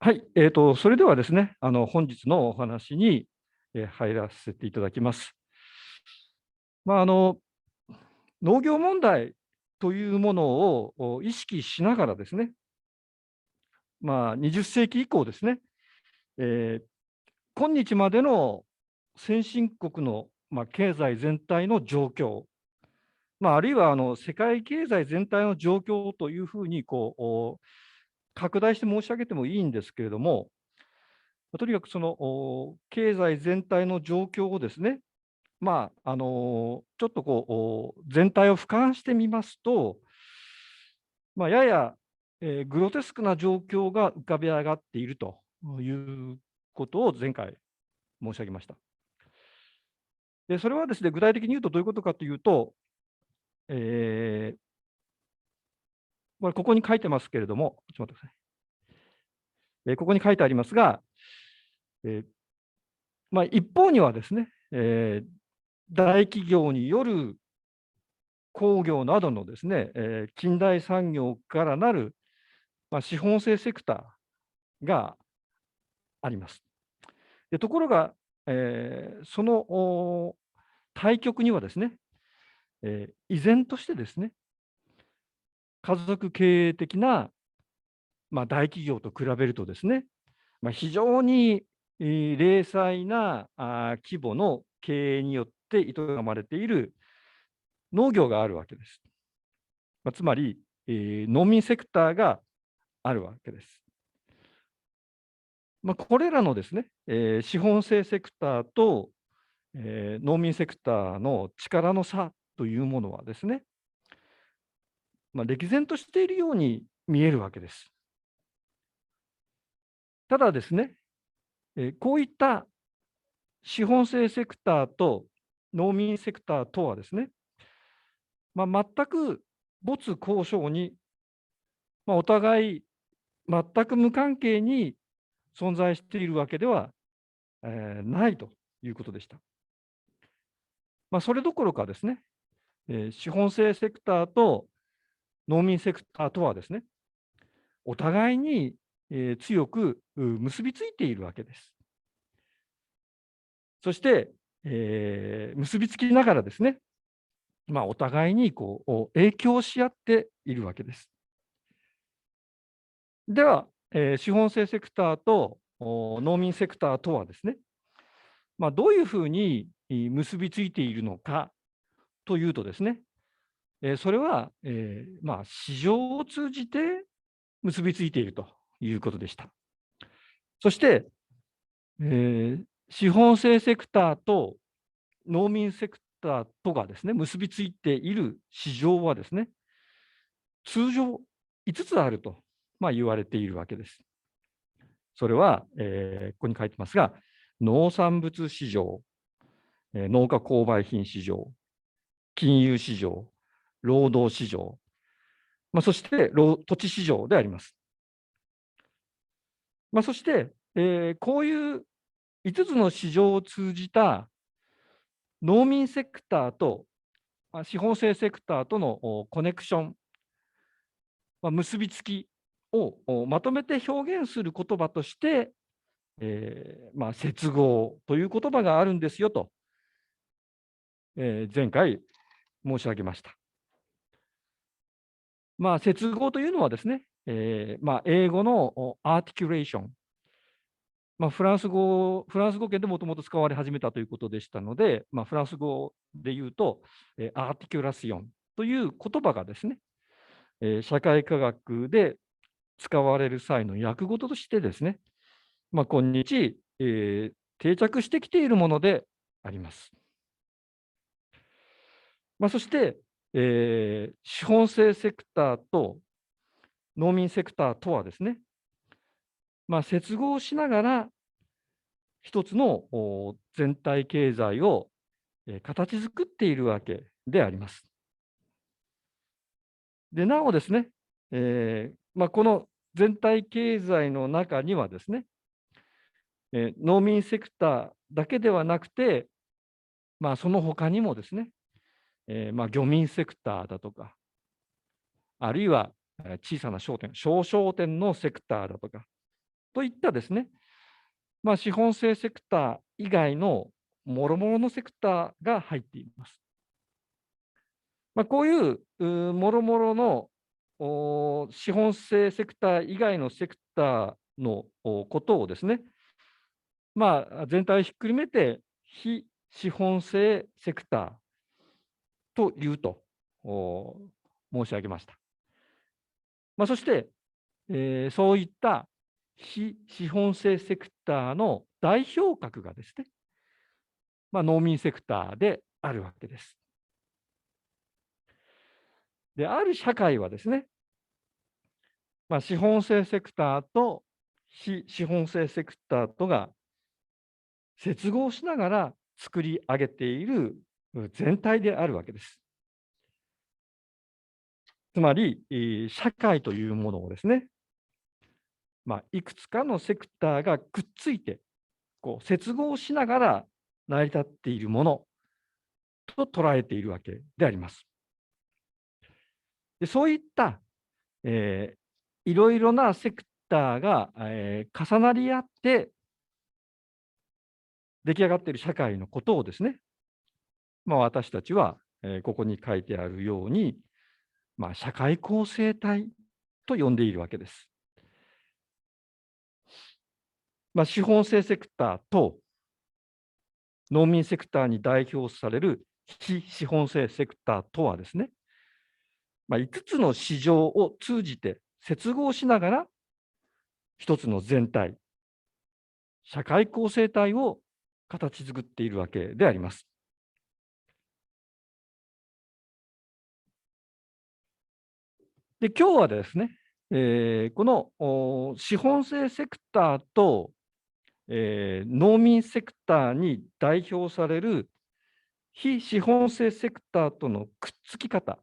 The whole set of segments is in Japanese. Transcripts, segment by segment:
はい、それではですね、本日のお話に入らせていただきます。まあ、農業問題というものを意識しながらですね、20世紀以降ですね、えー今日までの先進国の、経済全体の状況、あるいは世界経済全体の状況というふうに拡大して申し上げてもいいんですけれども、とにかくその経済全体の状況をですね、ちょっと全体を俯瞰してみますと、やや、グロテスクな状況が浮かび上がっているということを前回申し上げました。で、それはですね、具体的に言うとどういうことかというと、えーこれここに書いてますけれども、ちょっと待ってください。ここに書いてありますが、えー一方にはですね、大企業による工業などのですね、近代産業からなる、資本性セクターがあります。でところが、その対極にはですね、依然としてですね、家族経営的な、大企業と比べるとですね、非常に零細な規模の経営によって営まれている農業があるわけです。つまり、農民セクターがあるわけです。これらのですね、資本性セクターと、農民セクターの力の差というものはですね、歴然としているように見えるわけです。ただですね、こういった資本性セクターと農民セクターとはですね、全く没交渉に、お互い全く無関係に存在しているわけでは、ないということでした。それどころかですね、資本性セクターと農民セクターとはですね、お互いに、強く結びついているわけです。そして、結びつきながらですね、お互いに影響し合っているわけです。では、資本性セクターと農民セクターとはですね、どういうふうに結びついているのかというとですね、それは、市場を通じて結びついているということでした。そして、資本性セクターと農民セクターとがですね、結びついている市場はですね、通常5つあると、言われているわけです。それは、ここに書いてますが、農産物市場、農家購買品市場、金融市場、労働市場、そして土地市場であります。そして、こういう5つの市場を通じた農民セクターと資本性セクターとのコネクション、結びつきをまとめて表現する言葉として、接合という言葉があるんですよと、前回申し上げました。接合というのはですね、英語のアーティキュレーション、フランス語圏でもともと使われ始めたということでしたので、フランス語で言うと、アーティキュラシオンという言葉がですね、社会科学で使われる際の訳語としてですね、今日、定着してきているものであります。そして、資本性セクターと農民セクターとはですね、接合しながら一つの全体経済を形作っているわけであります。で、なおですね、この全体経済の中にはですね、農民セクターだけではなくて、その他にもですね、漁民セクターだとか、あるいは小さな商店、小商店のセクターだとか、といったですね、資本性セクター以外の諸々のセクターが入っています。こういう諸々の資本性セクター以外のセクターのことをですね、全体をひっくるめて非資本性セクターというと申し上げました。そして、そういった非資本性セクターの代表格がですね、農民セクターであるわけです。で、ある社会はですね、資本性セクターと非資本性セクターとが接合しながら作り上げている全体であるわけです。つまり、社会というものをですね、いくつかのセクターがくっついて、接合しながら成り立っているものと捉えているわけであります。で、そういった、いろいろなセクターが、重なり合って出来上がっている社会のことをですね、私たちは、ここに書いてあるように、社会構成体と呼んでいるわけです。資本性セクターと農民セクターに代表される非資本性セクターとはですね、5つの市場を通じて接合しながら、一つの全体、社会構成体を形作っているわけであります。で、今日はですね、この資本性セクターと、農民セクターに代表される非資本性セクターとのくっつき方、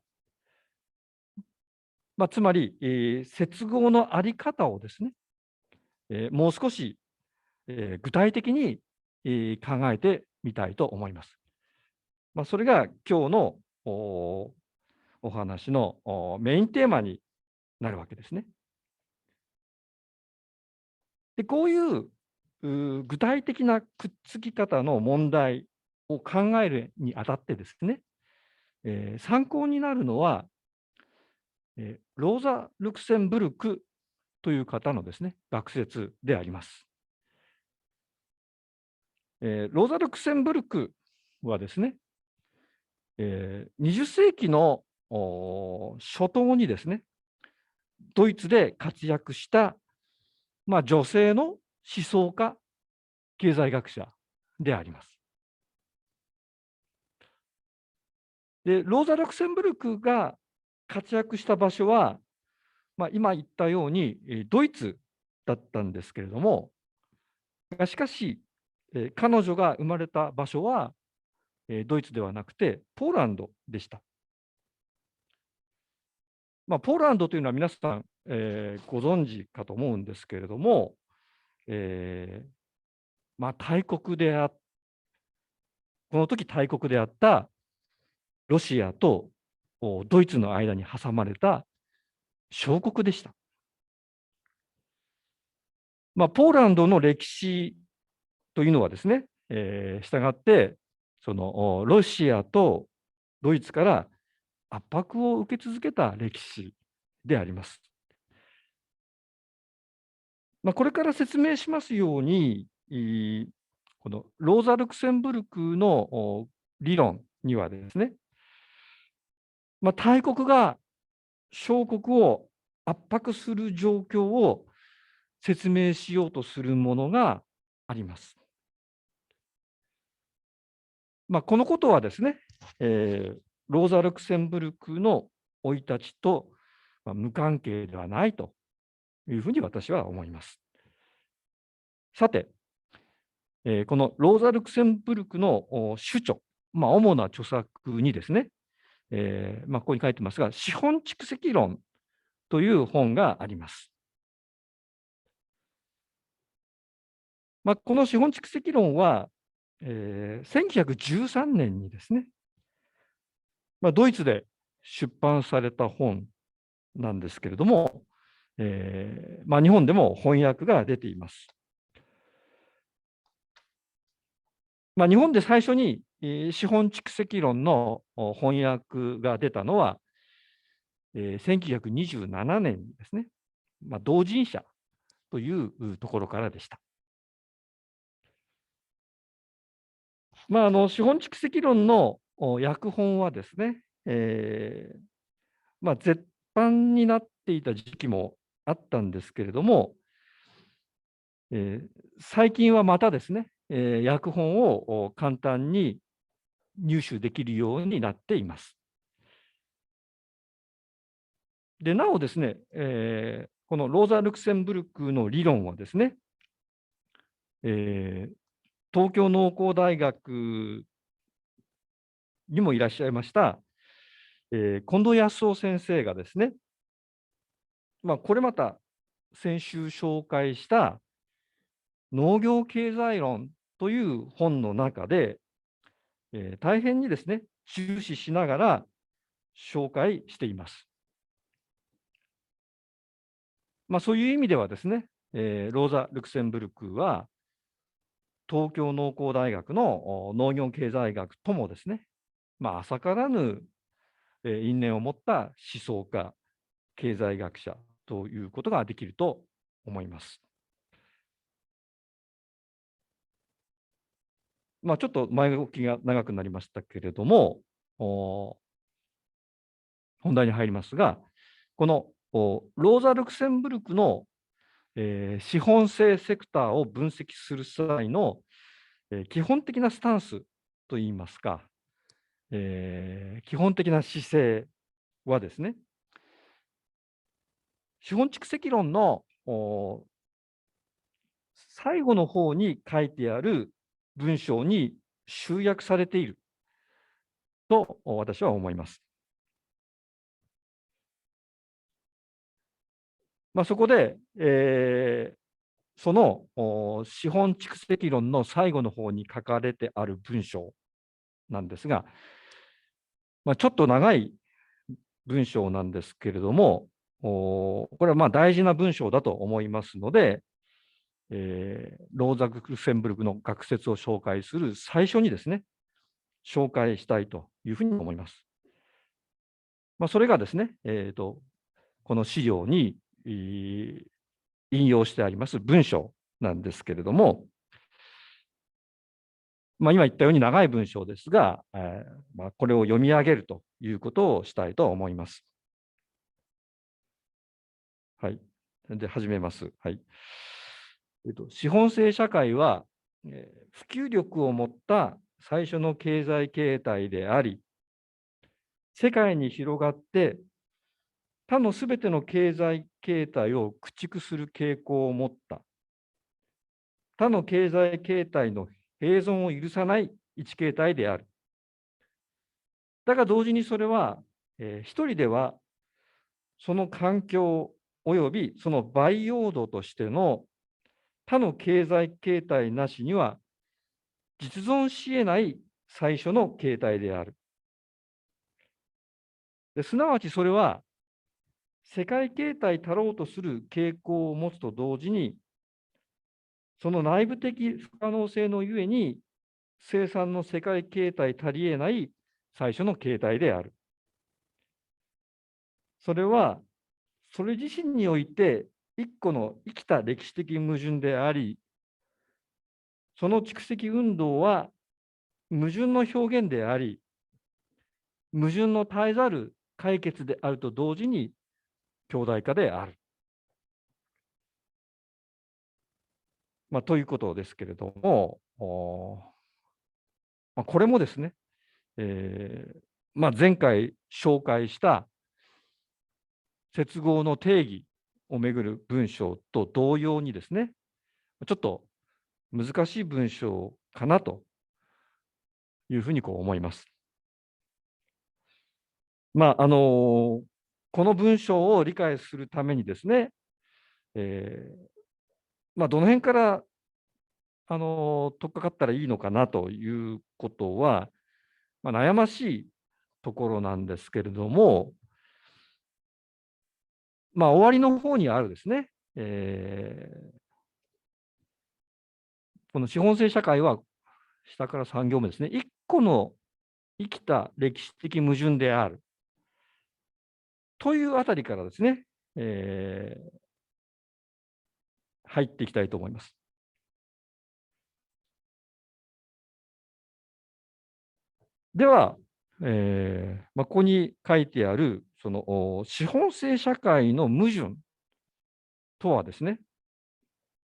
つまり、接合のあり方をですね、もう少し、具体的に、考えてみたいと思います。それが今日のお話のメインテーマになるわけですね。で、こういう具体的なくっつき方の問題を考えるにあたってですね、参考になるのは、ローザ・ルクセンブルクという方のですね、学説であります。ローザ・ルクセンブルクはですね、20世紀の初頭にですね、ドイツで活躍した、女性の思想家、経済学者であります。で、ローザ・ルクセンブルクが活躍した場所は、今言ったように、ドイツだったんですけれども、しかし、彼女が生まれた場所は、ドイツではなくてポーランドでした。ポーランドというのは皆さん、ご存知かと思うんですけれども、大国でこの時大国であったロシアとドイツの間に挟まれた小国でした。ポーランドの歴史というのはですね、したがって、そのロシアとドイツから圧迫を受け続けた歴史であります。これから説明しますように、このローザ・ルクセンブルクの理論にはですね、大国が小国を圧迫する状況を説明しようとするものがあります。このことはですね、ローザ・ルクセンブルクの生い立ちと無関係ではないというふうに私は思います。さて、このローザ・ルクセンブルクの主著、主な著作にですね、ここに書いてますが、資本蓄積論という本があります。この資本蓄積論は、1913年にですね、ドイツで出版された本なんですけれども、日本でも翻訳が出ています。日本で最初に資本蓄積論の翻訳が出たのは、1927年にですね、同人誌というところからでした。資本蓄積論の訳本はですね、絶版になっていた時期もあったんですけれども、最近はまたですね、訳本を簡単に入手できるようになっています。で、なおですね、このローザ・ルクセンブルクの理論はですね、東京農工大学にもいらっしゃいました、近藤康夫先生がですね、これまた先週紹介した農業経済論という本の中で、大変にですね、注視しながら紹介しています。そういう意味ではですね、ローザ・ルクセンブルクは、東京農工大学の農業経済学ともですね、浅からぬ因縁を持った思想家、経済学者ということができると思います。ちょっと前置きが長くなりましたけれども、本題に入りますが、このローザ・ルクセンブルクの、資本性セクターを分析する際の、基本的なスタンスといいますか、基本的な姿勢はですね、資本蓄積論の最後の方に書いてある文章に集約されていると私は思います。そこで、その資本蓄積論の最後の方に書かれてある文章なんですが、ちょっと長い文章なんですけれども、これは大事な文章だと思いますので、ローザ・ルクセンブルクの学説を紹介する最初にですね、紹介したいというふうに思います。それがですね、この資料に引用してあります文章なんですけれども、今言ったように長い文章ですが、これを読み上げるということをしたいと思います。はい。で、始めます。はい。資本制社会は、普及力を持った最初の経済形態であり、世界に広がって他のすべての経済形態を駆逐する傾向を持った他の経済形態の併存を許さない一形態である。だが同時にそれは、一人ではその環境及びその培養土としての他の経済形態なしには実存し得ない最初の形態である。すなわちそれは世界形態たろうとする傾向を持つと同時に、その内部的不可能性のゆえに、生産の世界形態足りえない最初の形態である。それは、それ自身において一個の生きた歴史的矛盾であり、その蓄積運動は矛盾の表現であり、矛盾の絶えざる解決であると同時に強大化である。ということですけれども、これもですね、前回紹介した接合の定義をめぐる文章と同様にですね、ちょっと難しい文章かなというふうに思います。この文章を理解するためにですね、どの辺から取っかかったらいいのかなということは、悩ましいところなんですけれども、終わりの方にあるですね、この資本制社会は、下から3行目ですね、1個の生きた歴史的矛盾であるというあたりからですね、入っていきたいと思います。では、ここに書いてある、その資本制社会の矛盾とはですね、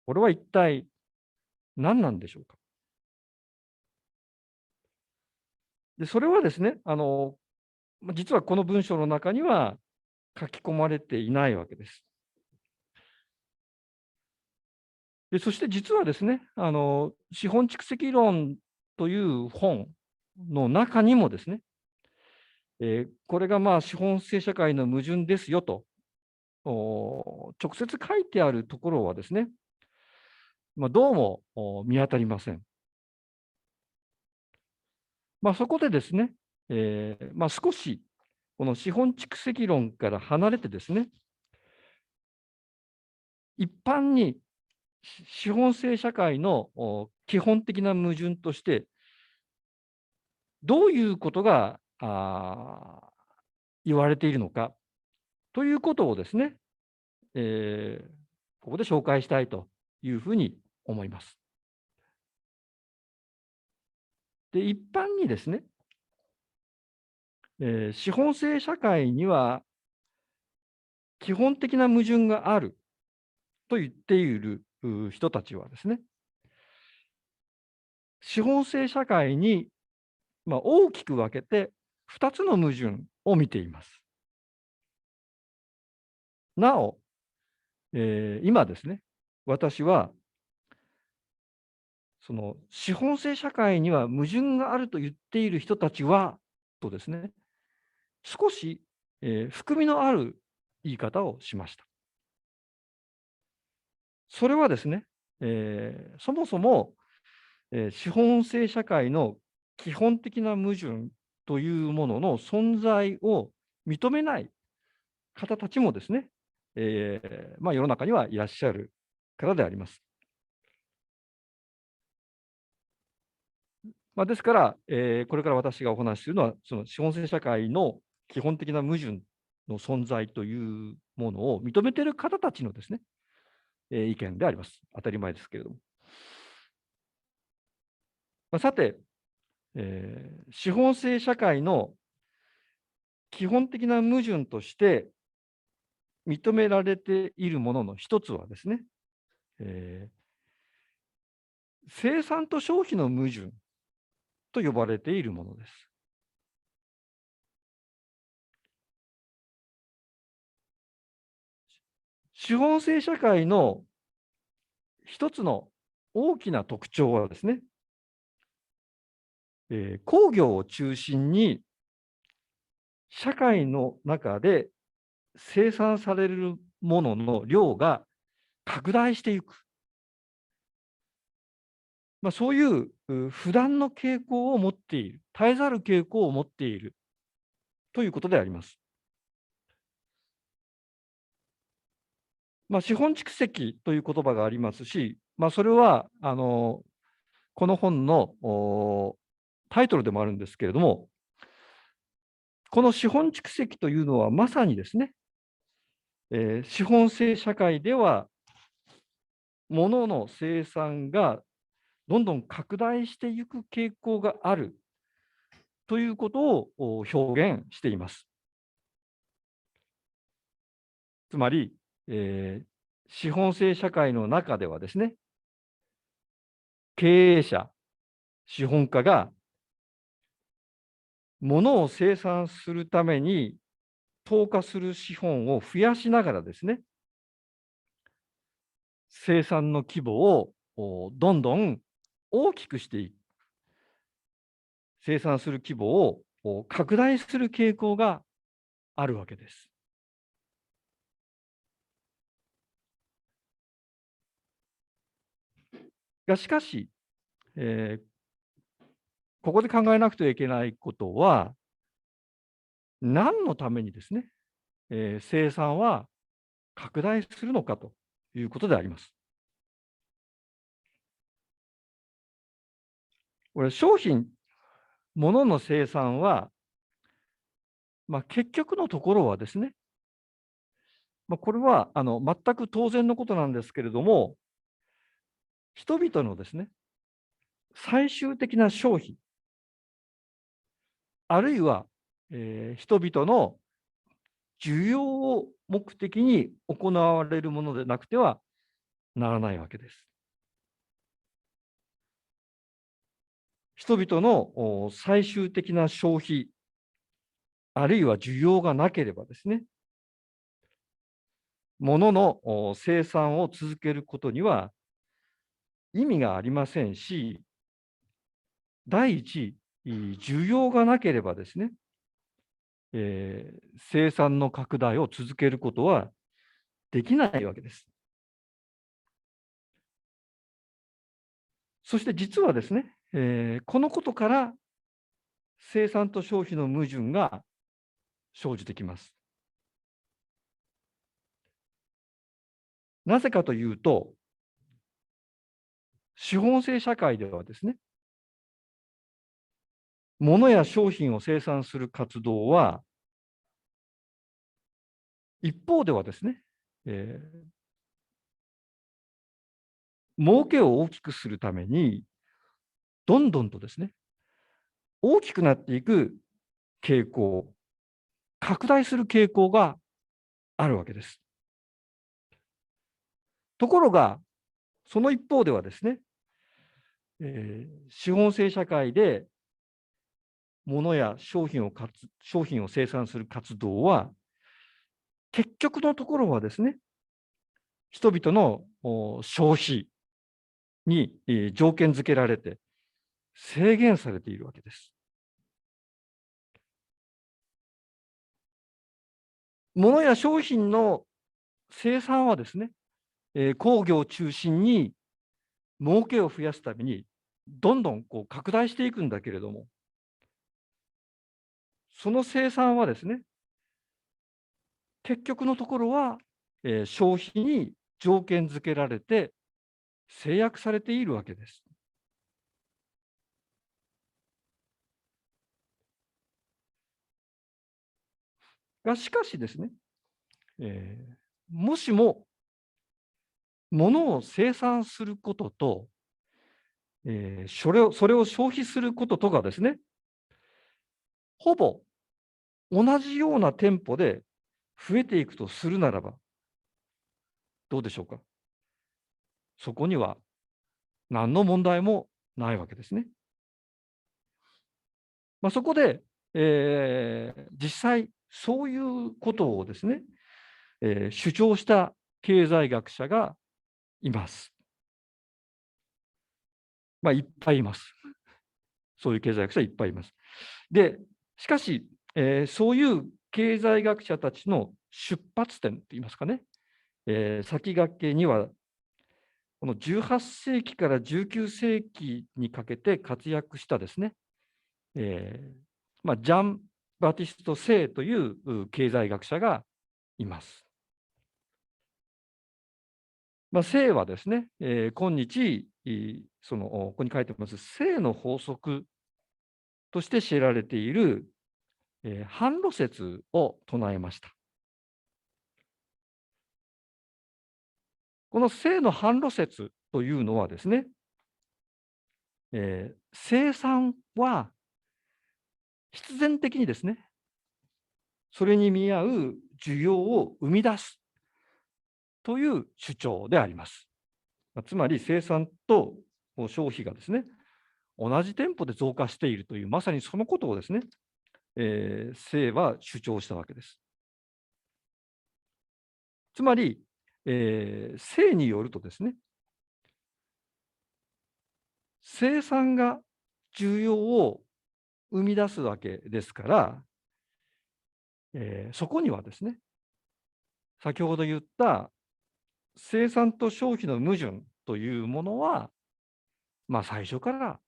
これは一体何なんでしょうか。で、それはですね、実はこの文章の中には書き込まれていないわけです。で、そして実はですね、資本蓄積論という本の中にもですね、これが資本制社会の矛盾ですよと、直接書いてあるところはですね、どうも見当たりません。そこでですね、少しこの資本蓄積論から離れてですね、一般に資本制社会の基本的な矛盾として、どういうことが言われているのかということをですね、ここで紹介したいというふうに思います。で、一般にですね、資本制社会には基本的な矛盾があると言っている人たちはですね、資本制社会に大きく分けて2つの矛盾を見ています。なお、今ですね、私はその資本制社会には矛盾があると言っている人たちはとですね、少し、含みのある言い方をしました。それはですね、そもそも、資本制社会の基本的な矛盾というものの存在を認めない方たちもですね、世の中にはいらっしゃるからであります。ですから、これから私がお話しするのは、その資本制社会の基本的な矛盾の存在というものを認めている方たちのですね、意見であります。当たり前ですけれども。さて、資本制社会の基本的な矛盾として認められているものの一つはですね、生産と消費の矛盾と呼ばれているものです。資本制社会の一つの大きな特徴はですね、工業を中心に社会の中で生産されるものの量が拡大していく。そういう不断の傾向を持っている、絶えざる傾向を持っているということであります。資本蓄積という言葉がありますし、それはこの本のタイトルでもあるんですけれども、この資本蓄積というのはまさにですね、資本制社会では物の生産がどんどん拡大していく傾向があるということを表現しています。つまり、資本制社会の中ではですね、経営者、資本家が物を生産するために投下する資本を増やしながらですね、生産の規模をどんどん大きくしていく、生産する規模を拡大する傾向があるわけです。しかし、ここで考えなくてはいけないことは、何のためにですね、生産は拡大するのかということであります。これ、商品、物の生産は、結局のところはですね、これは全く当然のことなんですけれども、人々のですね、最終的な消費、あるいは、人々の需要を目的に行われるものでなくてはならないわけです。人々の最終的な消費、あるいは需要がなければですね、物の生産を続けることには意味がありませんし、第一、需要がなければですね、生産の拡大を続けることはできないわけです。そして実はですね、このことから生産と消費の矛盾が生じてきます。なぜかというと、資本制社会ではですね、物や商品を生産する活動は、一方ではですね、儲けを大きくするために、どんどんとですね、大きくなっていく傾向、拡大する傾向があるわけです。ところが、その一方ではですね、資本制社会で物や商品を生産する活動は、結局のところはですね、人々の消費に条件付けられて制限されているわけです。物や商品の生産はですね、工業を中心に儲けを増やすために、どんどん拡大していくんだけれども、その生産はですね、結局のところは、消費に条件付けられて制約されているわけです。しかしですね、もしも物を生産することと、それを消費することとがですね、ほぼ同じようなテンポで増えていくとするならば、どうでしょうか。そこには何の問題もないわけですね。そこで、実際そういうことをですね、主張した経済学者がいます。いっぱいいます。そういう経済学者いっぱいいます。で、しかし、そういう経済学者たちの出発点といいますかね、先駆けには、この18世紀から19世紀にかけて活躍したですね、ジャン・バティスト・セイという経済学者がいます。セイはですね、今日、ここに書いてます、セイの法則として知られている、反路説を唱えました。この正の反路説というのはですね、生産は必然的にですね、それに見合う需要を生み出すという主張であります。つまり生産と消費がですね、同じテンポで増加しているという、まさにそのことをですね、正は主張したわけです。つまり、正によるとですね、生産が需要を生み出すわけですから、そこにはですね、先ほど言った生産と消費の矛盾というものは、最初から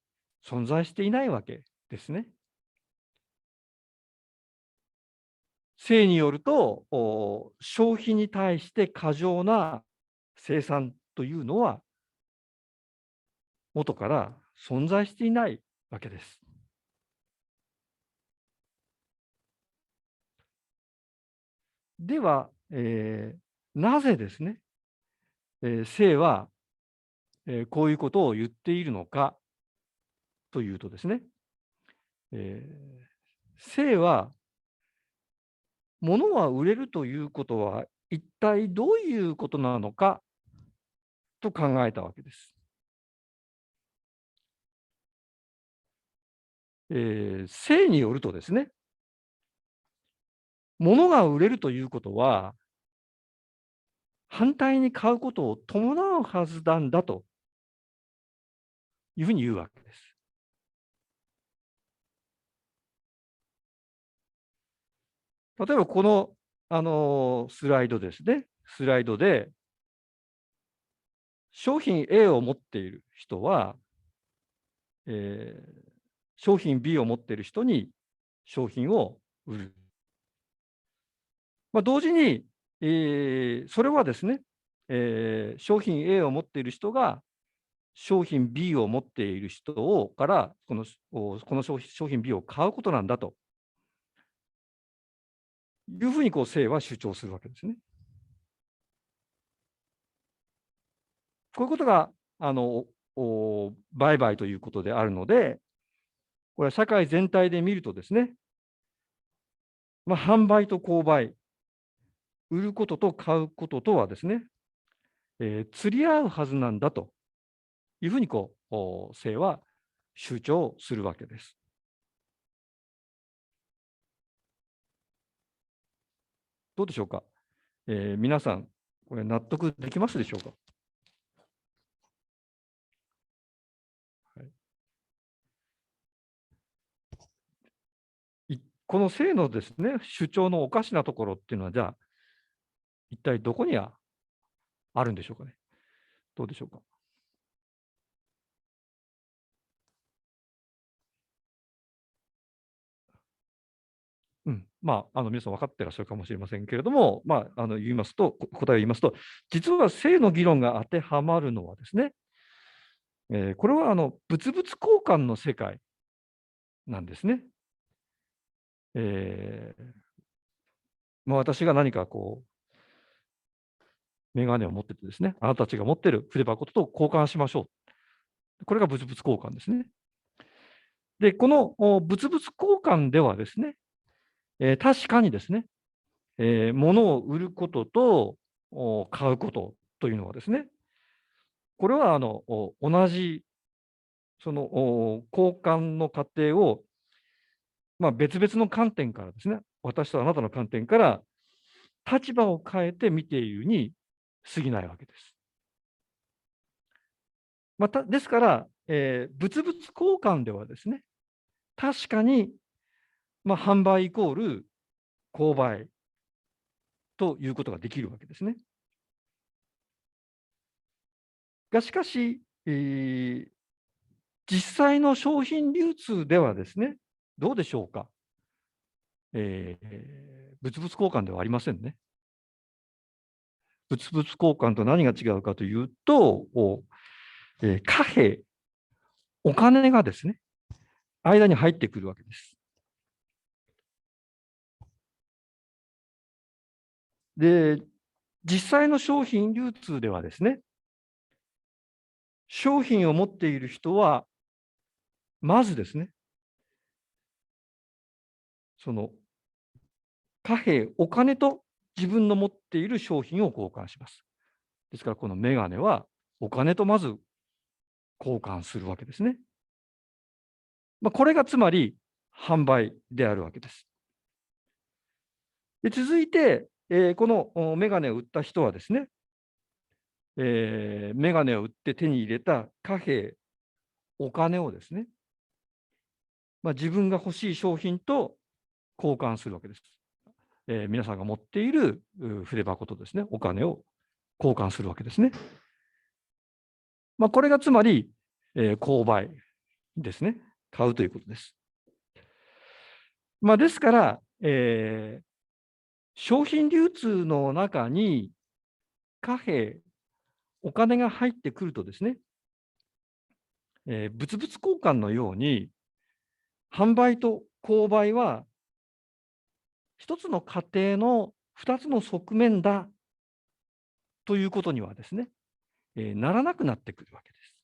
存在していないわけですね。性によると、消費に対して過剰な生産というのは元から存在していないわけです。では、なぜですね、性は、こういうことを言っているのかというとですね、性は物は売れるということは一体どういうことなのかと考えたわけです。性によるとですね、物が売れるということは、反対に買うことを伴うはずなんだというふうに言うわけです。例えばこの、スライドですね。スライドで、商品 A を持っている人は、商品 B を持っている人に商品を売る。同時に、それはですね、商品 A を持っている人が商品 B を持っている人からこの商品 B を買うことなんだというふうに性は主張するわけですね。こういうことが売買ということであるので、これは社会全体で見るとですね、販売と購買、売ることと買うこととはですね、釣り合うはずなんだというふうに性は主張するわけです。どうでしょうか。皆さん、これ納得できますでしょうか。はい、この性のですね、主張のおかしなところっていうのは、じゃあ、一体どこにあるんでしょうかね。どうでしょうか。皆さん分かってらっしゃるかもしれませんけれども、言いますと、答えを言いますと、実は性の議論が当てはまるのはですね、これは物々交換の世界なんですね。私が何かメガネを持っててですね、あなたたちが持ってる筆箱と交換しましょう。これが物々交換ですね。で、この物々交換ではですね、確かにですね、物を売ることと買うことというのはですね、これは同じその交換の過程を、別々の観点からですね、私とあなたの観点から立場を変えて見ているに過ぎないわけです。ですから、物々交換ではですね、確かに、販売イコール購買ということができるわけですね。しかし、実際の商品流通ではですね、どうでしょうか。物々交換ではありませんね。物々交換と何が違うかというと、貨幣、お金がですね、間に入ってくるわけです。で、実際の商品流通ではですね、商品を持っている人は、まずですね、その貨幣、お金と自分の持っている商品を交換します。ですから、このメガネはお金とまず交換するわけですね。これがつまり販売であるわけです。で続いて、このメガネを売った人はですね、メガネを売って手に入れた貨幣、お金をですね、自分が欲しい商品と交換するわけです。皆さんが持っている筆箱とですね、お金を交換するわけですね。これがつまり、購買ですね。買うということです。ですから、商品流通の中に貨幣、お金が入ってくるとですね、物々交換のように、販売と購買は一つの過程の二つの側面だということにはですね、ならなくなってくるわけです。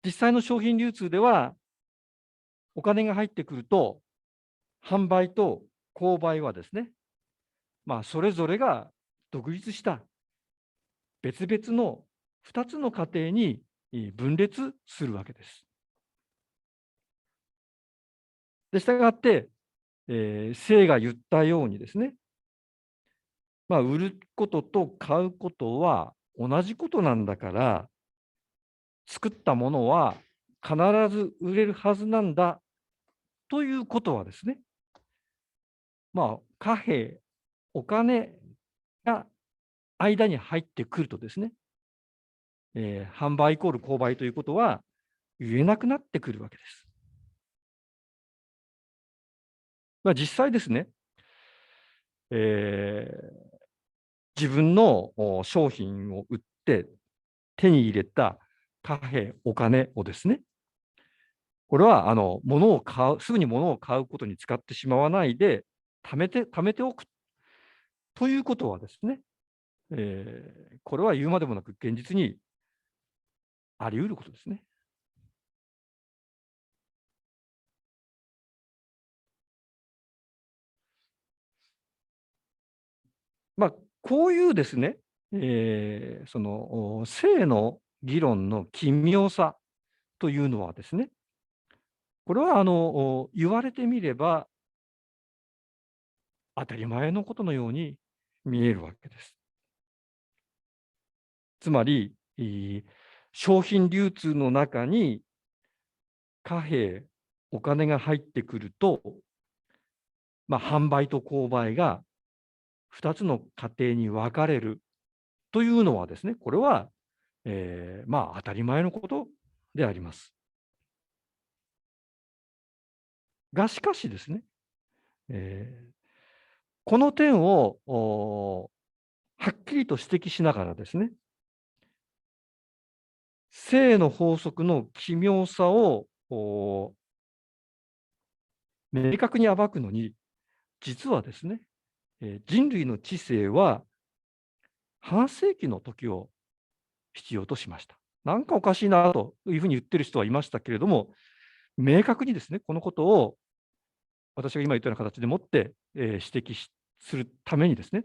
実際の商品流通では、お金が入ってくると、販売と購買はですね、それぞれが独立した別々の2つの過程に分裂するわけです。でしたがって、聖が言ったようにですね、売ることと買うことは同じことなんだから、作ったものは必ず売れるはずなんだということはですね、貨幣、お金が間に入ってくるとですね、販売イコール購買ということは言えなくなってくるわけです。実際ですね、えー自分の商品を売って手に入れた貨幣、お金をですね、これは物を買う、すぐに物を買うことに使ってしまわないで、貯めておくということはですね、これは言うまでもなく現実にあり得ることですね。こういうですね、その性の議論の奇妙さというのはですね、これは言われてみれば当たり前のことのように見えるわけです。つまり、商品流通の中に貨幣、お金が入ってくると、販売と購買が2つの過程に分かれるというのはですね、これは、当たり前のことであります。がしかしですね、この点をはっきりと指摘しながらですね、性の法則の奇妙さを明確に暴くのに、実はですね、人類の知性は半世紀の時を必要としました。なんかおかしいなというふうに言ってる人はいましたけれども、明確にですね、このことを私が今言ったような形でもって、指摘するためにですね、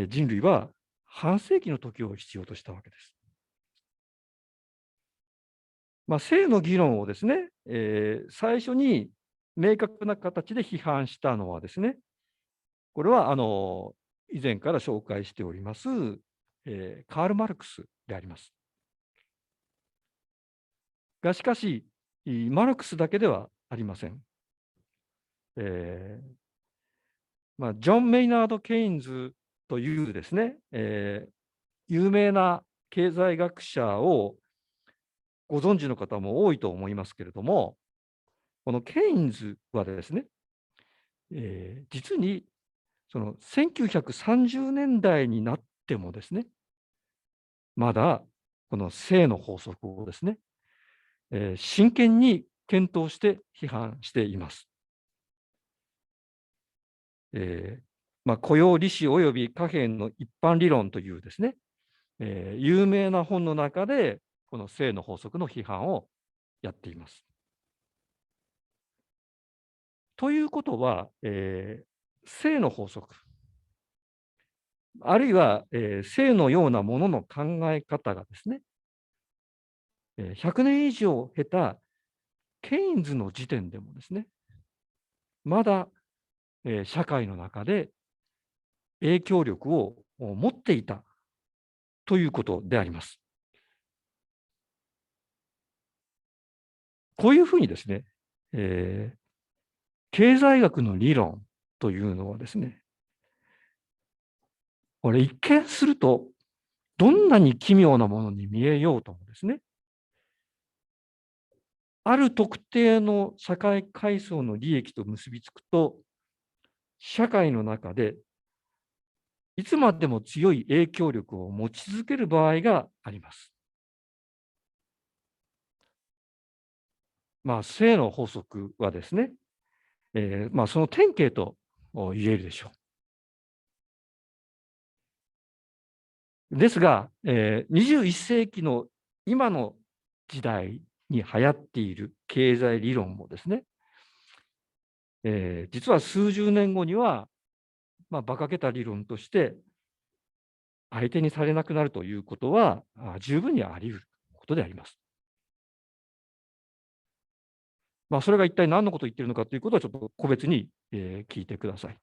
人類は半世紀の時を必要としたわけです。性の議論をですね、最初に明確な形で批判したのはですね、これは以前から紹介しております、カール・マルクスであります。がしかし、マルクスだけではありません。ジョン・メイナード・ケインズというですね、有名な経済学者をご存知の方も多いと思いますけれども、このケインズはですね、実にその1930年代になってもですね、まだこの性の法則をですね、真剣に検討して批判しています。雇用利子及び貨幣の一般理論というですね、有名な本の中で、この性の法則の批判をやっています。ということは、性の法則、あるいは、性のようなものの考え方がですね、100年以上経たケインズの時点でもですね、まだ、社会の中で影響力を持っていたということであります。こういうふうにですね、経済学の理論というのはですね、これ一見すると、どんなに奇妙なものに見えようともですね、ある特定の社会階層の利益と結びつくと、社会の中でいつまでも強い影響力を持ち続ける場合があります。性の法則はですね、その典型と言えるでしょう。ですが、21世紀の今の時代に流行っている経済理論もですね、実は数十年後には、馬鹿げた理論として相手にされなくなるということは、十分にあり得ることであります。それが一体何のことを言っているのかということは、ちょっと個別に、聞いてください。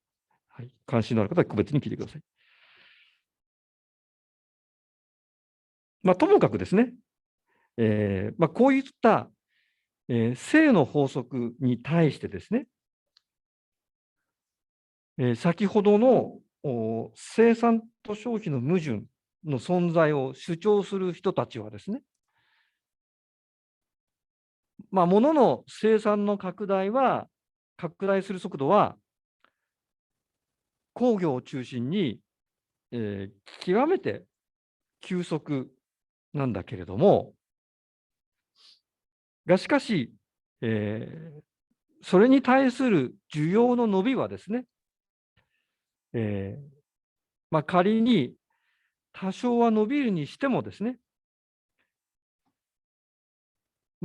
はい、関心のある方は個別に聞いてください。ともかくですね、こういった、性の法則に対してですね、先ほどの生産と消費の矛盾の存在を主張する人たちはですね、物の生産の拡大する速度は、工業を中心に、極めて急速なんだけれども、しかし、それに対する需要の伸びはですね、仮に多少は伸びるにしてもですね、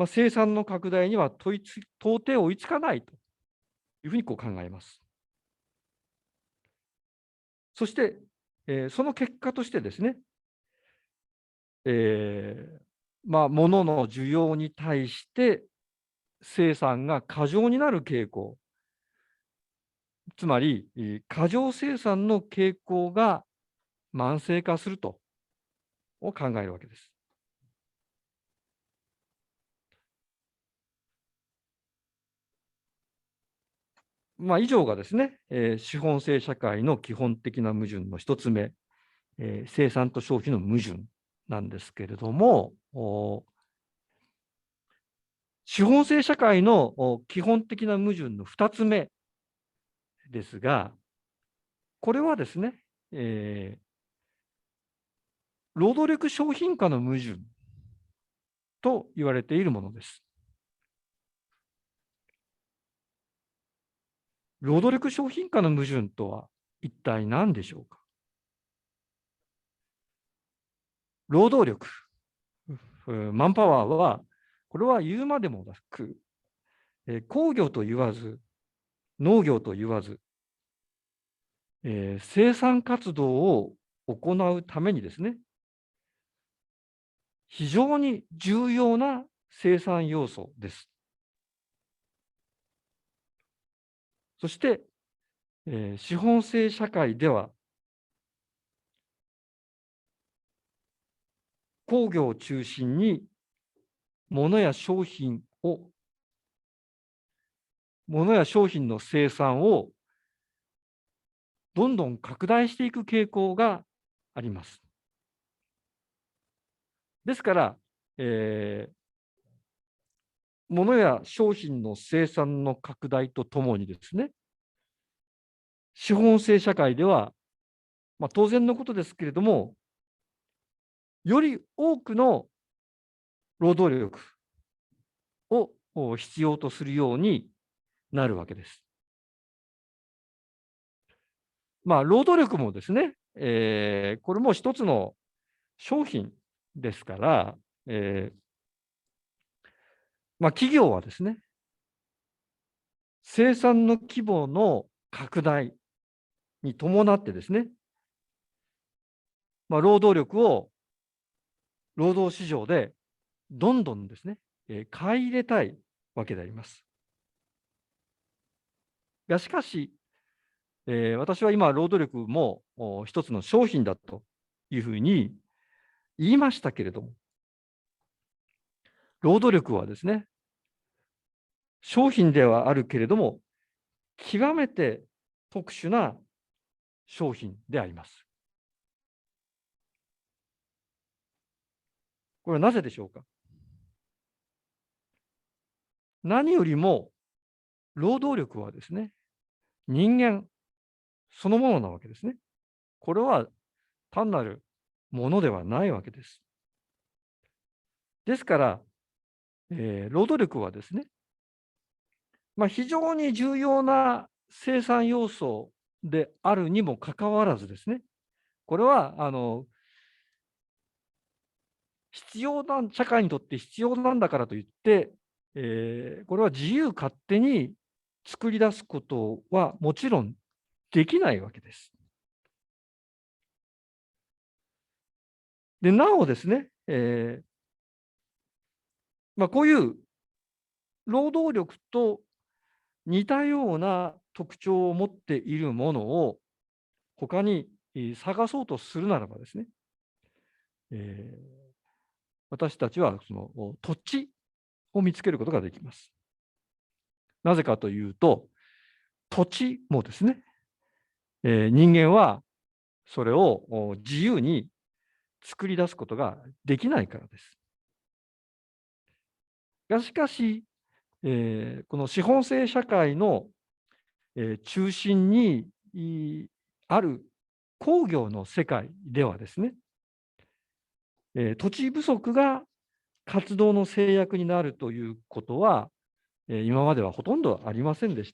生産の拡大には到底追いつかないというふうに考えます。そして、その結果としてですね、物の需要に対して生産が過剰になる傾向、つまり過剰生産の傾向が慢性化するとを考えるわけです。以上がですね、資本制社会の基本的な矛盾の一つ目、生産と消費の矛盾なんですけれども、資本制社会の基本的な矛盾の2つ目ですが、これはですね、労働力商品化の矛盾と言われているものです。労働力商品化の矛盾とは一体何でしょうか。労働力、マンパワーは、これは言うまでもなく、工業と言わず、農業と言わず、生産活動を行うためにですね、非常に重要な生産要素です。そして、資本制社会では、工業を中心に物や商品の生産をどんどん拡大していく傾向があります。ですから、物や商品の生産の拡大とともにですね、資本制社会では、当然のことですけれども、より多くの労働力を必要とするようになるわけです。労働力もですね、これも一つの商品ですから、企業はですね、生産の規模の拡大に伴ってですね、労働力を労働市場でどんどんですね、買い入れたいわけであります。しかし、私は今、労働力も一つの商品だというふうに言いましたけれども、労働力はですね、商品ではあるけれども、極めて特殊な商品であります。これはなぜでしょうか。何よりも労働力はですね、人間、そのものなわけですね。これは単なるものではないわけです。ですから、労働力はですね、非常に重要な生産要素であるにもかかわらずですね、これは社会にとって必要なんだからといって、これは自由勝手に作り出すことはもちろんできないわけです。で、なおですね、こういう労働力と似たような特徴を持っているものを他に探そうとするならばですね、えー私たちはその土地を見つけることができます。なぜかというと、土地もですね、人間はそれを自由に作り出すことができないからです。しかし、この資本制社会の、中心にある工業の世界ではですね、土地不足が活動の制約になるということは、今まではほとんどありませんでし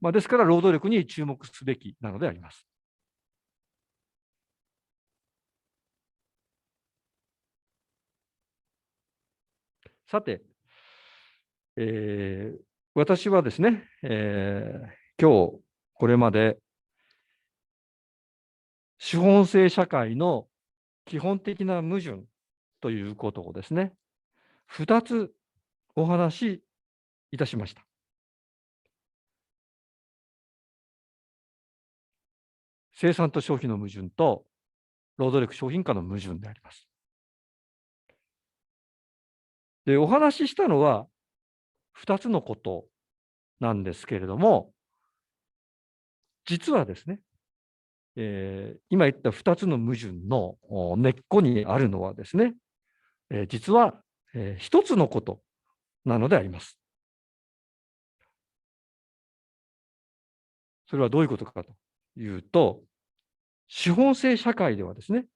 た。ですから労働力に注目すべきなのであります。さて、私はですね、今日これまで資本制社会の基本的な矛盾ということをですね、2つお話しいたしました。生産と消費の矛盾と労働力商品化の矛盾であります。で、お話ししたのは2つのことなんですけれども、実はですね、今言った2つの矛盾の根っこにあるのはですね、実は、1つのことなのであります。それはどういうことかというと、資本制社会ではですね、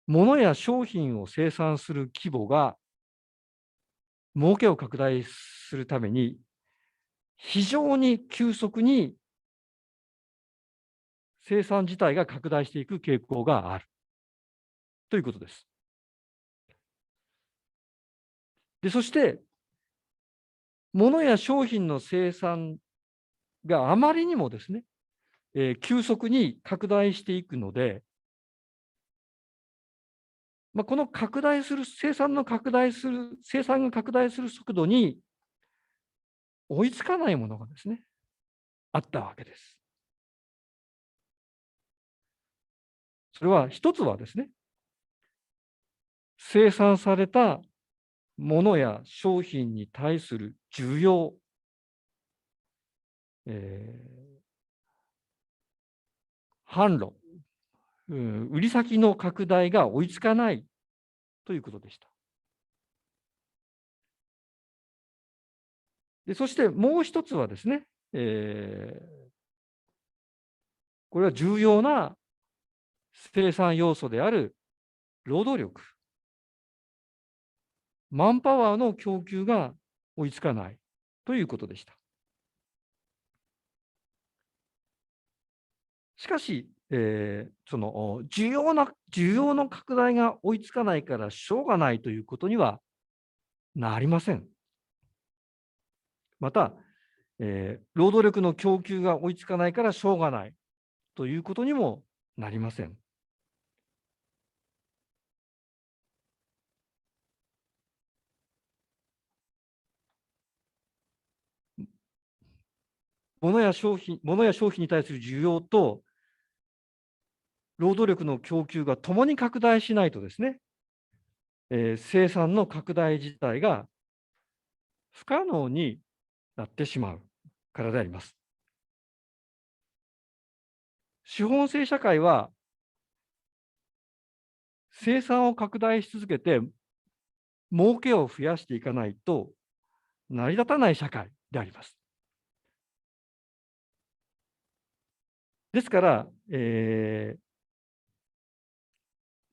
物や商品を生産する規模が儲けを拡大するために非常に急速に生産自体が拡大していく傾向があるということです。そして、物や商品の生産があまりにもですね、急速に拡大していくので、この生産が拡大する速度に追いつかないものがですね、あったわけです。それは一つはですね、生産されたものや商品に対する需要、販路、売り先の拡大が追いつかないということでした。そしてもう一つはですね、これは重要な生産要素である労働力、マンパワーの供給が追いつかないということでした。しかし、その需要の拡大が追いつかないからしょうがないということにはなりません。また、労働力の供給が追いつかないからしょうがないということにもなりません。物や消費に対する需要と労働力の供給がともに拡大しないとですね、生産の拡大自体が不可能になってしまうからであります。資本制社会は生産を拡大し続けて儲けを増やしていかないと成り立たない社会であります。ですから、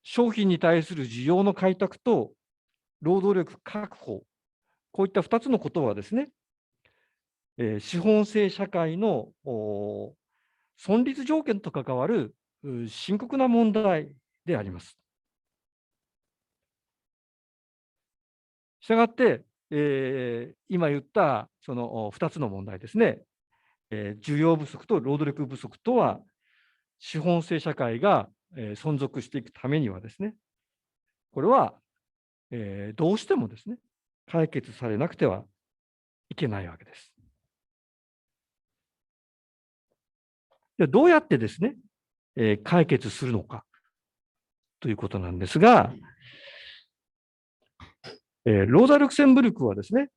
商品に対する需要の開拓と労働力確保、こういった2つのことはですね、資本制社会の存立条件と関わる深刻な問題であります。したがって、今言ったその2つの問題ですね、需要不足と労働力不足とは、資本制社会が存続していくためにはですね、これはどうしてもですね、解決されなくてはいけないわけです。で、どうやってですね、解決するのかということなんですが、ローザ・ルクセンブルクはですね、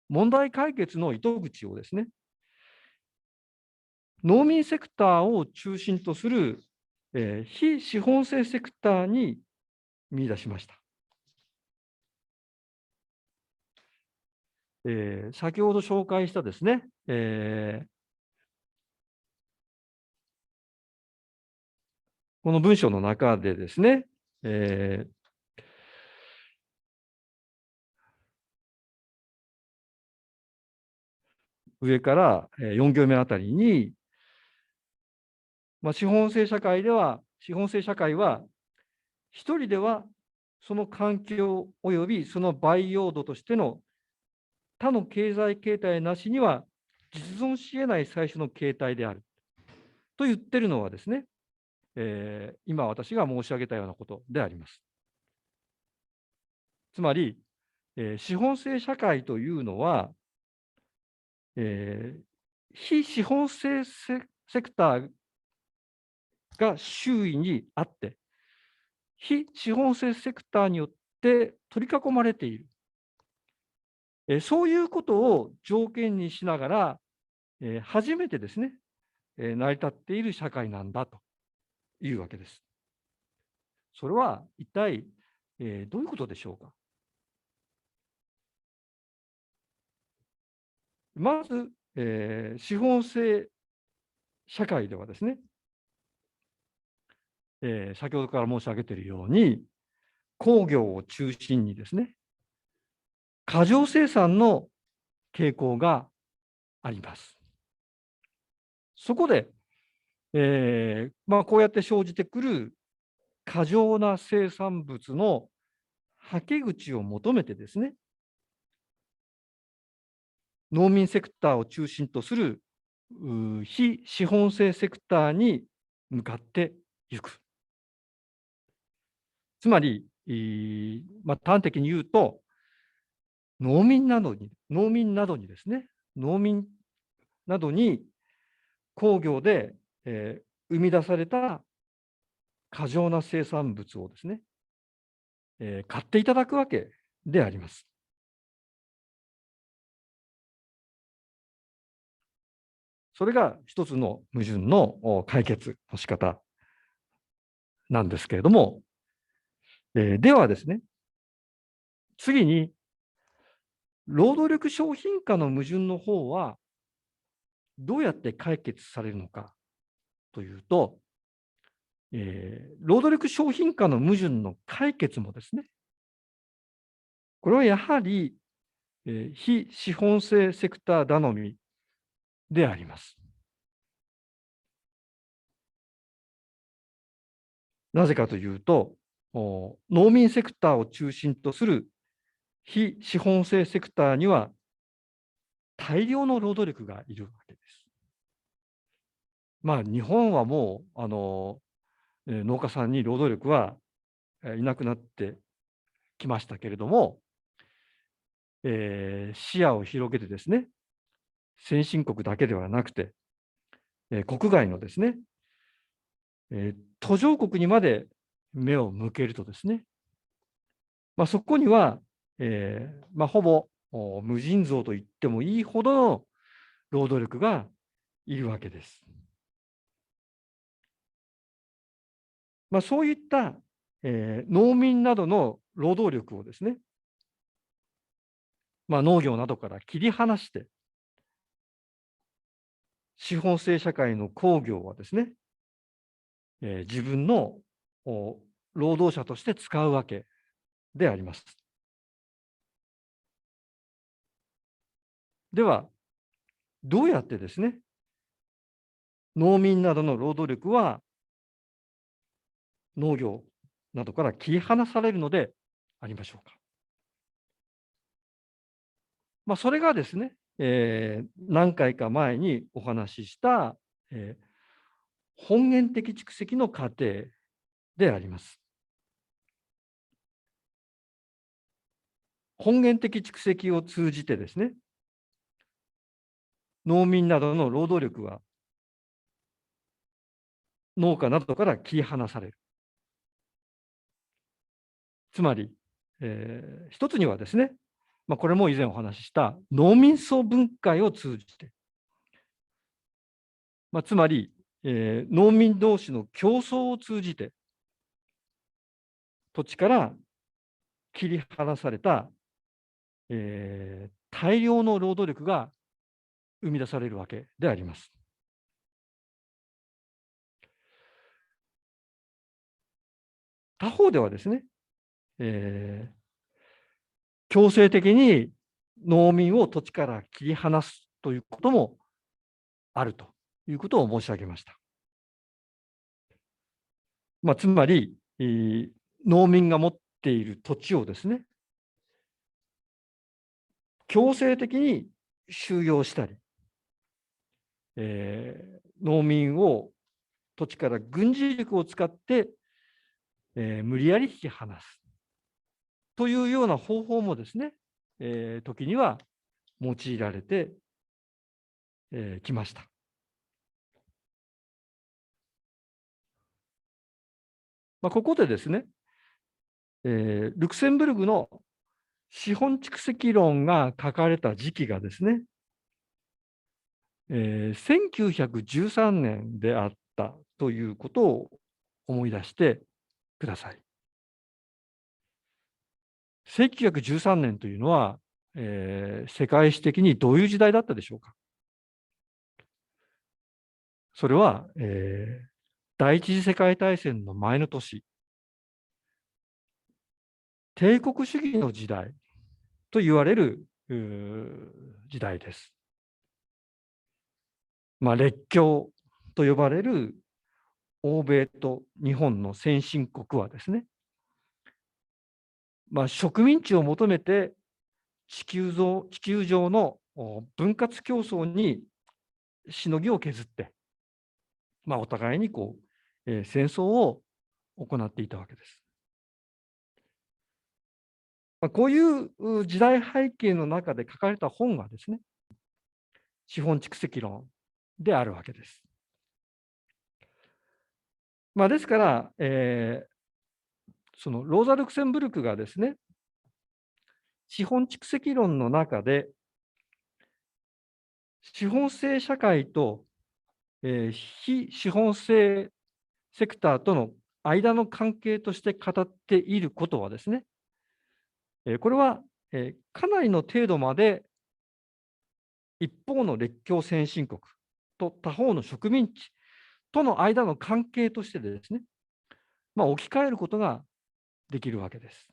問題解決の糸口をですね、農民セクターを中心とする、非資本制セクターに見出しました。先ほど紹介したですね、この文章の中でですね、上から4行目あたりに、資本制社会は一人ではその環境及びその培養土としての他の経済形態なしには実存し得ない最初の形態であると言ってるのはですね、今私が申し上げたようなことであります。つまり、資本制社会というのは、非資本制セクターが周囲にあって、非資本制セクターによって取り囲まれている。そういうことを条件にしながら、初めてですね、成り立っている社会なんだというわけです。それは一体、どういうことでしょうか。まず、資本制社会ではですね、先ほどから申し上げているように、工業を中心にですね、過剰生産の傾向があります。そこで、こうやって生じてくる過剰な生産物のはけ口を求めてですね、農民セクターを中心とする非資本制セクターに向かっていく。つまり、端的に言うと、農民などにですね、農民などに工業で、生み出された過剰な生産物をですね、買っていただくわけであります。それが一つの矛盾の解決の仕方なんですけれども、ではですね、次に、労働力商品化の矛盾の方は、どうやって解決されるのかというと、労働力商品化の矛盾の解決もですね、これはやはり、非資本制セクター頼みであります。なぜかというと、農民セクターを中心とする非資本制セクターには大量の労働力がいるわけです。日本はもう農家さんに労働力はいなくなってきましたけれども、視野を広げてですね、先進国だけではなくて、国外のですね、途上国にまで目を向けるとですね、そこには、ほぼ無尽蔵と言ってもいいほどの労働力がいるわけです。そういった、農民などの労働力をですね、農業などから切り離して、資本制社会の工業はですね、自分の労働者として使うわけであります。では、どうやってですね、農民などの労働力は農業などから切り離されるのでありましょうか。それがですね、何回か前にお話しした、本源的蓄積の過程であります。本源的蓄積を通じてですね、農民などの労働力は農家などから切り離される。つまり、一つにはですね、これも以前お話しした農民層分解を通じて、つまり、農民同士の競争を通じて、土地から切り離された、大量の労働力が生み出されるわけであります。他方ではですね、強制的に農民を土地から切り離すということもあるということを申し上げました。つまり、農民が持っている土地をですね、強制的に収用したり、農民を土地から軍事力を使って、無理やり引き離すというような方法もですね、時には用いられてきました。ここでですね、ルクセンブルグの資本蓄積論が書かれた時期がですね、1913年であったということを思い出してください。1913年というのは、世界史的にどういう時代だったでしょうか。それは、第一次世界大戦の前の年、帝国主義の時代と言われる時代です。列強と呼ばれる欧米と日本の先進国はですね、植民地を求めて地球上の分割競争にしのぎを削って、お互いに戦争を行っていたわけです。こういう時代背景の中で書かれた本がですね、資本蓄積論であるわけです。ですから、そのローザ・ルクセンブルクがですね、資本蓄積論の中で、資本制社会と、非資本制セクターとの間の関係として語っていることはですね、これは、かなりの程度まで一方の列強先進国と他方の植民地との間の関係としてですね、置き換えることができるわけです。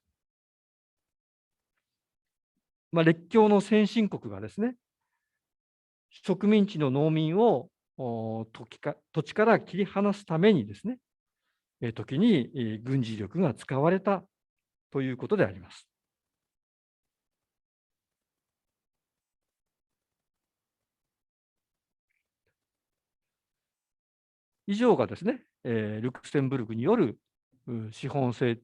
列強の先進国がですね、植民地の農民を土地から切り離すためにですね、時に軍事力が使われたということであります。以上がですね、ルクセンブルクによる資本制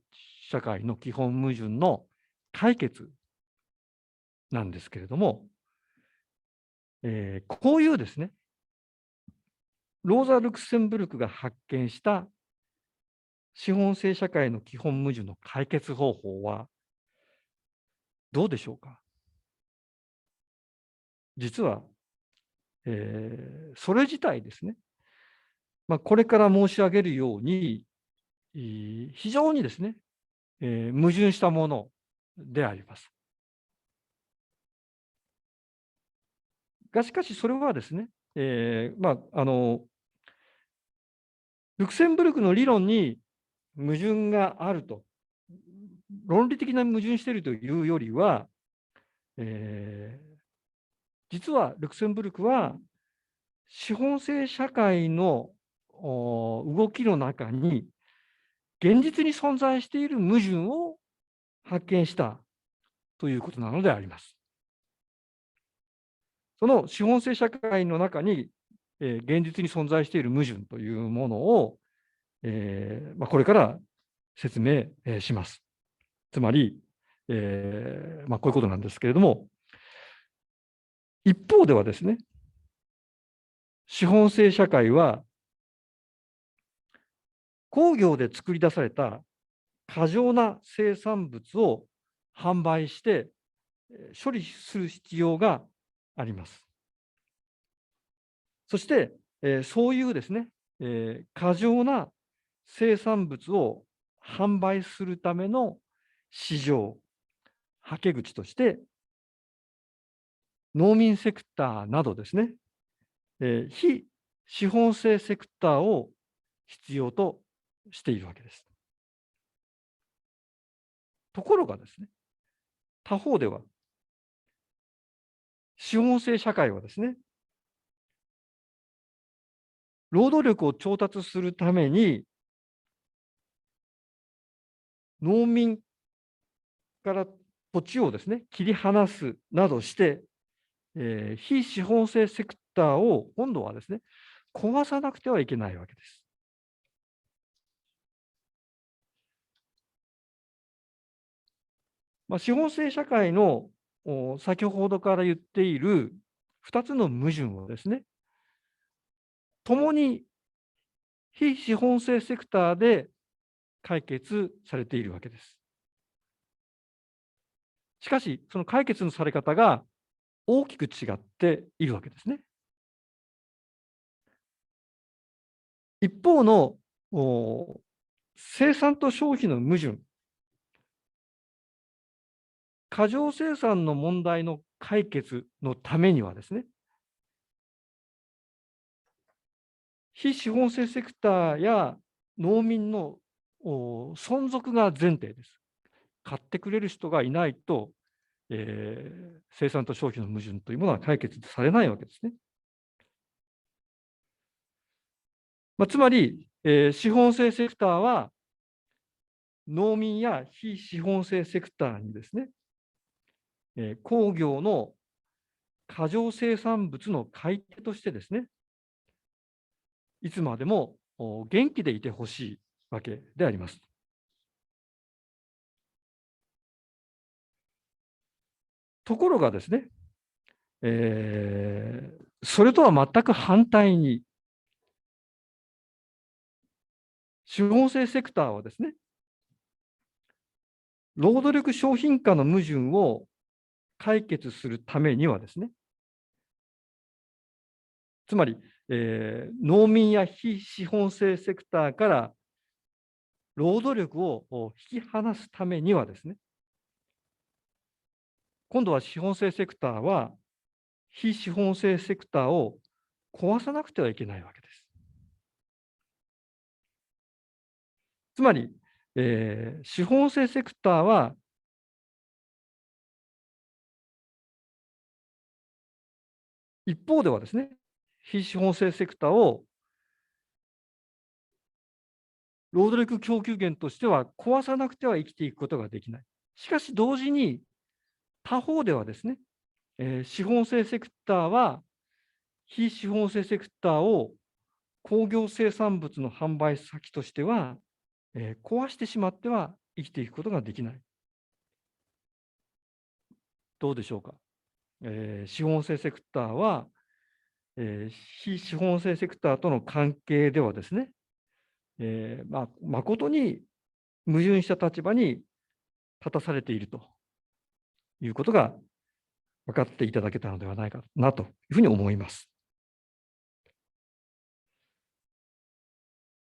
社会の基本矛盾の解決なんですけれども、こういうですね、ローザ・ルクセンブルクが発見した資本制社会の基本矛盾の解決方法はどうでしょうか。実は、それ自体ですね、これから申し上げるように、非常にですね、矛盾したものであります。しかしそれはですね、ルクセンブルクの理論に矛盾があると、論理的な矛盾しているというよりは、実はルクセンブルクは資本制社会の動きの中に現実に存在している矛盾を発見したということなのであります。その資本制社会の中に、現実に存在している矛盾というものを、これから説明、します。つまり、こういうことなんですけれども、一方ではですね、資本制社会は工業で作り出された過剰な生産物を販売して処理する必要があります。そして、そういうですね、過剰な生産物を販売するための市場、はけ口として、農民セクターなどですね、非資本制セクターを必要としているわけです。ところがですね、他方では、資本制社会はですね、労働力を調達するために、農民から土地をですね、切り離すなどして、非資本制セクターを今度はですね、壊さなくてはいけないわけです。資本制社会の先ほどから言っている2つの矛盾をですね、共に非資本制セクターで解決されているわけです。しかし、その解決のされ方が大きく違っているわけですね。一方の生産と消費の矛盾、過剰生産の問題の解決のためにはですね、非資本制セクターや農民の存続が前提です。買ってくれる人がいないと、生産と消費の矛盾というものは解決されないわけですね。つまり、資本制セクターは農民や非資本制セクターにですね、工業の過剰生産物の買い手としてですね、いつまでも元気でいてほしいわけであります。ところがですね、それとは全く反対に、資本制セクターはですね、労働力商品化の矛盾を解決するためにはですね、つまり、農民や非資本制セクターから労働力を引き離すためにはですね、今度は資本制セクターは非資本制セクターを壊さなくてはいけないわけです。つまり、資本制セクターは一方ではですね、非資本制セクターを労働力供給源としては壊さなくては生きていくことができない。しかし同時に他方ではですね、資本制セクターは非資本制セクターを工業生産物の販売先としては、壊してしまっては生きていくことができない。どうでしょうか。資本制セクターは、非資本制セクターとの関係ではですね、誠に矛盾した立場に立たされているということが分かっていただけたのではないかなというふうに思います。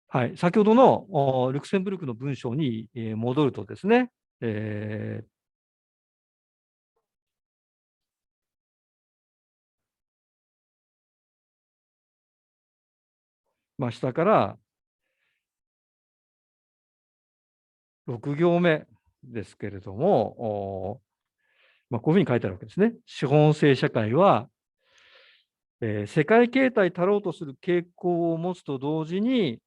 はい、先ほどのルクセンブルクの文章に戻るとですね、下から6行目ですけれども、こういうふうに書いてあるわけですね。資本制社会は、世界形態たろうとする傾向を持つと同時に、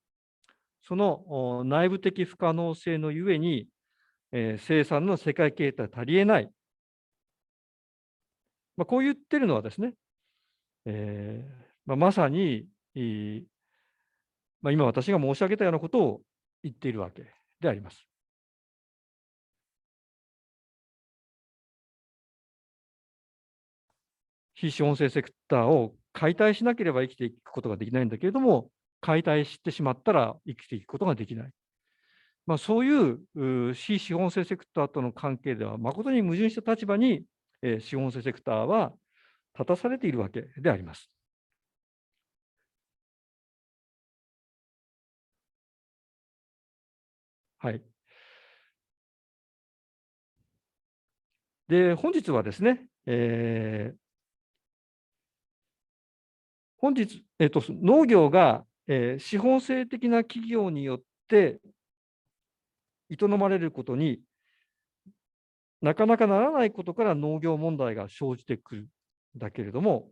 その内部的不可能性のゆえに、生産の世界形態足りえない。こう言ってるのはですね、まさに、今私が申し上げたようなことを言っているわけであります。非資本性セクターを解体しなければ生きていくことができないんだけれども、解体してしまったら生きていくことができない。そういう非資本性セクターとの関係では誠に矛盾した立場に、資本性セクターは立たされているわけであります。はい。で、本日はですね、本日、農業が、資本性的な企業によって営まれることになかなかならないことから農業問題が生じてくるんだけれども、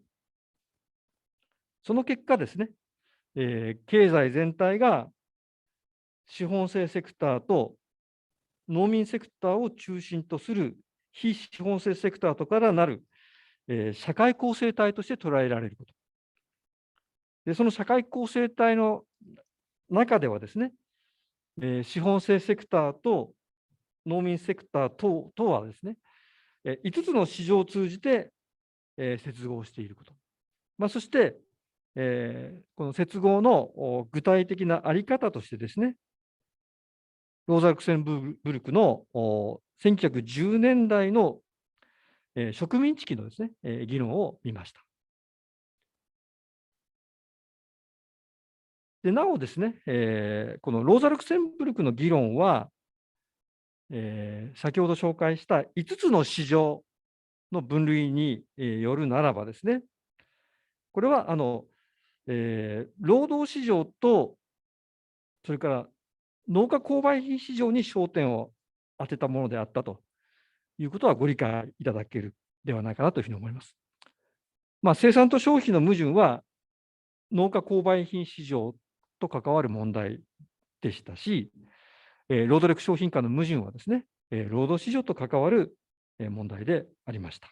その結果ですね、経済全体が資本性セクターと農民セクターを中心とする非資本性セクターとからなる、社会構成体として捉えられること。で、その社会構成体の中ではですね、資本性セクターと農民セクターとはですね、5つの市場を通じて、接合していること。そして、この接合の具体的なあり方としてですね、ローザ・ルクセンブルクの1910年代の植民地期のですね、議論を見ました。でなおですね、このローザ・ルクセンブルクの議論は、先ほど紹介した5つの市場の分類によるならばですね、これは労働市場と、それから農家購買品市場に焦点を当てたものであったということはご理解いただけるではないかなというふうに思います。生産と消費の矛盾は農家購買品市場と関わる問題でしたし、労働力商品化の矛盾はですね、労働市場と関わる問題でありました。